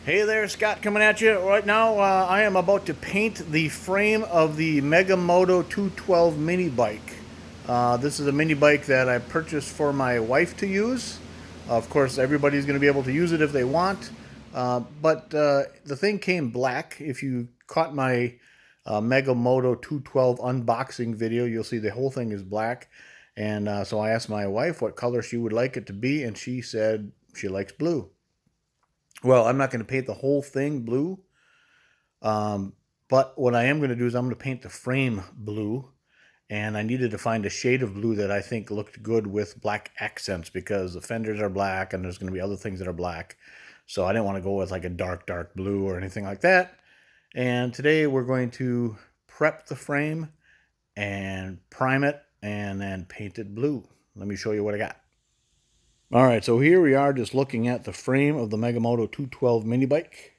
Hey there, Scott coming at you right now. I am about to paint the frame of the Moto 212 mini bike. This is a mini bike that I purchased for my wife to use. Of course, everybody's going to be able to use it if they want. But the thing came black. If you caught my Moto 212 unboxing video, you'll see the whole thing is black. And so I asked my wife what color she would like it to be, and she said she likes blue. Well, I'm not going to paint the whole thing blue, um, but what I am going to do is I'm going to paint the frame blue, and I needed to find a shade of blue that I think looked good with black accents because the fenders are black and there's going to be other things that are black. So I didn't want to go with like a dark blue or anything like that. And today we're going to prep the frame and prime it and then paint it blue. Let me show you what I got. All right, so here we are just looking at the frame of the Moto 212 mini bike.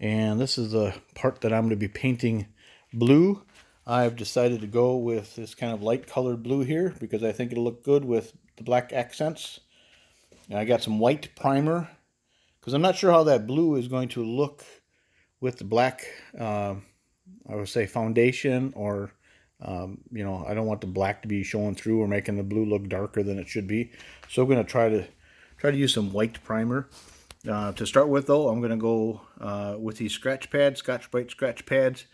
And this is the part that I'm going to be painting blue. I've decided to go with this kind of light colored blue here because I think it'll look good with the black accents. And I got some white primer because I'm not sure how that blue is going to look with the black, I would say foundation, or I don't want the black to be showing through or making the blue look darker than it should be. So I'm going to try to use some white primer. To start with, though, I'm going to go with these scratch pads, Scotch-Brite scratch pads,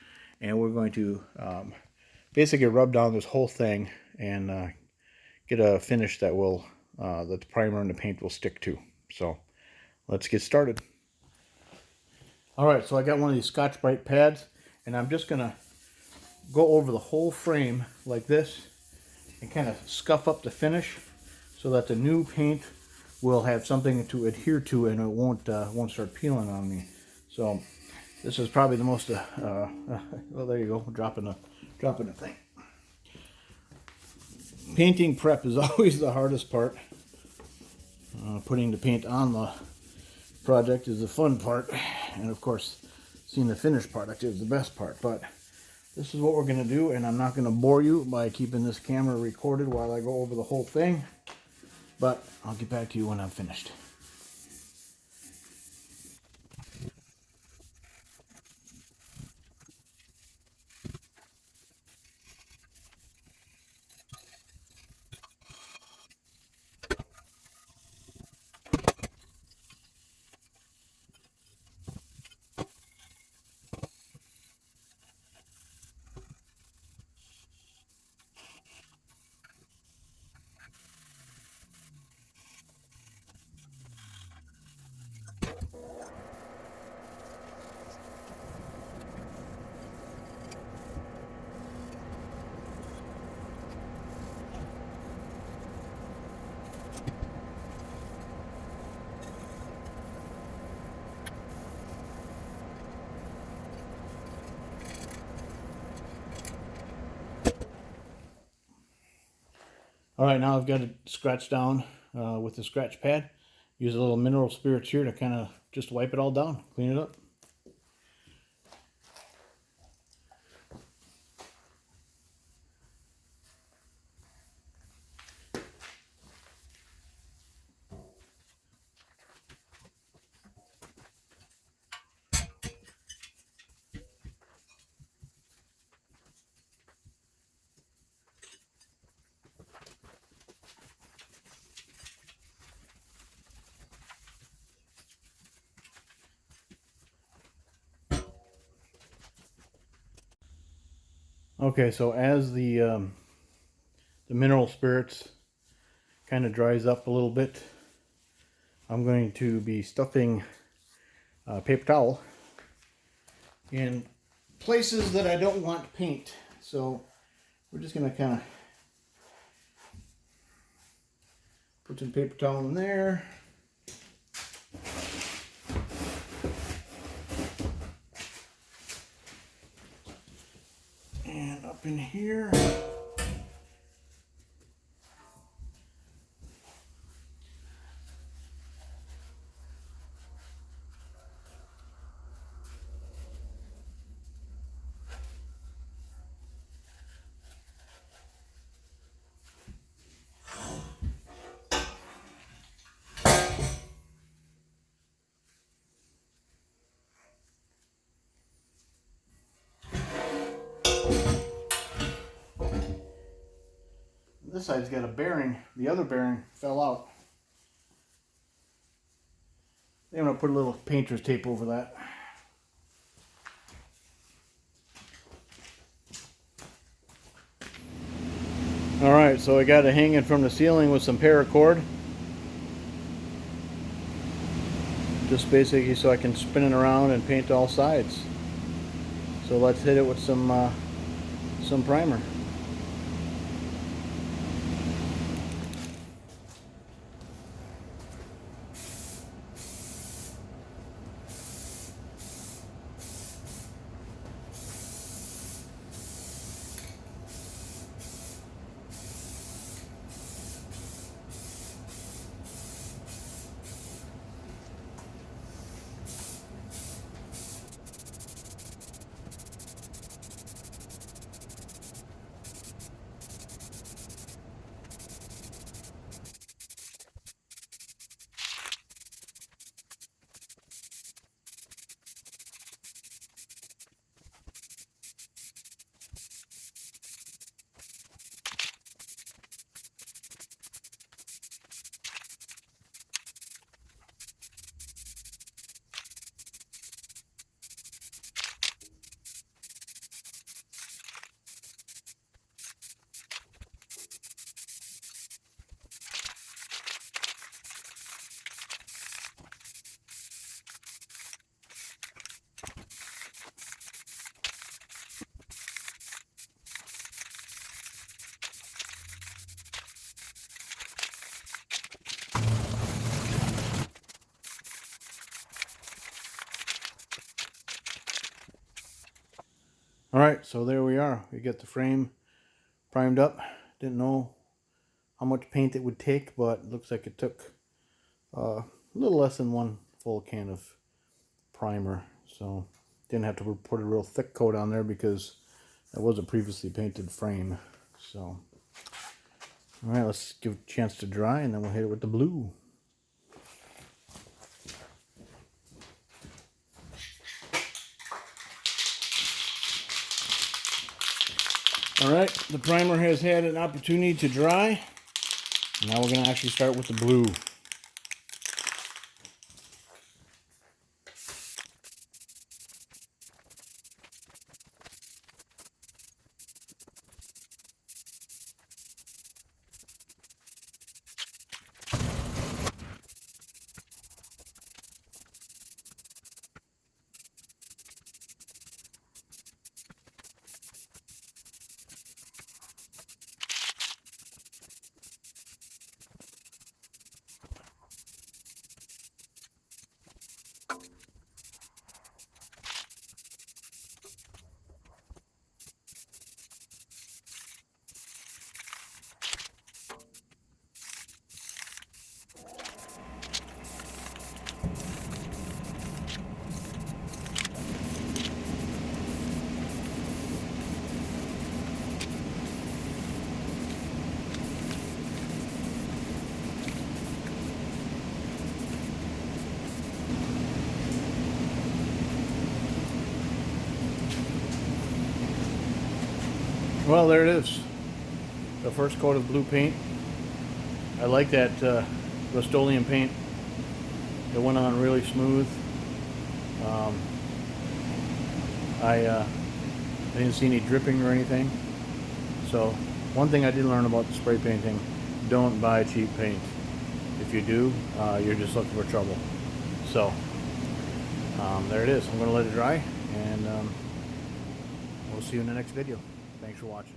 and we're going to basically rub down this whole thing and get a finish that the primer and the paint will stick to. So let's get started. All right, so I got one of these Scotch-Brite pads, and I'm just going to go over the whole frame like this and kind of scuff up the finish so that the new paint will have something to adhere to and it won't start peeling on me. So this is probably the most well, there you go, dropping the thing. Painting prep is always the hardest part. Putting the paint on the project is the fun part, and of course seeing the finished product is the best part. But this is what we're going to do, and I'm not going to bore you by keeping this camera recorded while I go over the whole thing, but I'll get back to you when I'm finished. All right, now I've got it scratched down with the scratch pad. Use a little mineral spirits here to kind of just wipe it all down, clean it up. Okay, so as the mineral spirits kind of dries up a little bit, I'm going to be stuffing paper towel in places that I don't want paint. So we're just going to kind of put some paper towel in there. And up in here. this side's got a bearing. The other bearing fell out. I'm going to put a little painter's tape over that. Alright, so I got it hanging from the ceiling with some paracord. Just basically so I can spin it around and paint all sides. So let's hit it with some primer. Alright, so there we are. We got the frame primed up. Didn't know how much paint it would take, but it looks like it took a little less than one full can of primer. So didn't have to put a real thick coat on there because that was a previously painted frame. So, alright, let's give it a chance to dry and then we'll hit it with the blue. Alright, the primer has had an opportunity to dry. Now we're going to actually start with the blue. Well, there it is. The first coat of blue paint. I like that Rust-Oleum paint. It went on really smooth. I didn't see any dripping or anything. So one thing I did learn about spray painting, don't buy cheap paint. If you do, you're just looking for trouble. So there it is. I'm going to let it dry and we'll see you in the next video. Thanks for watching.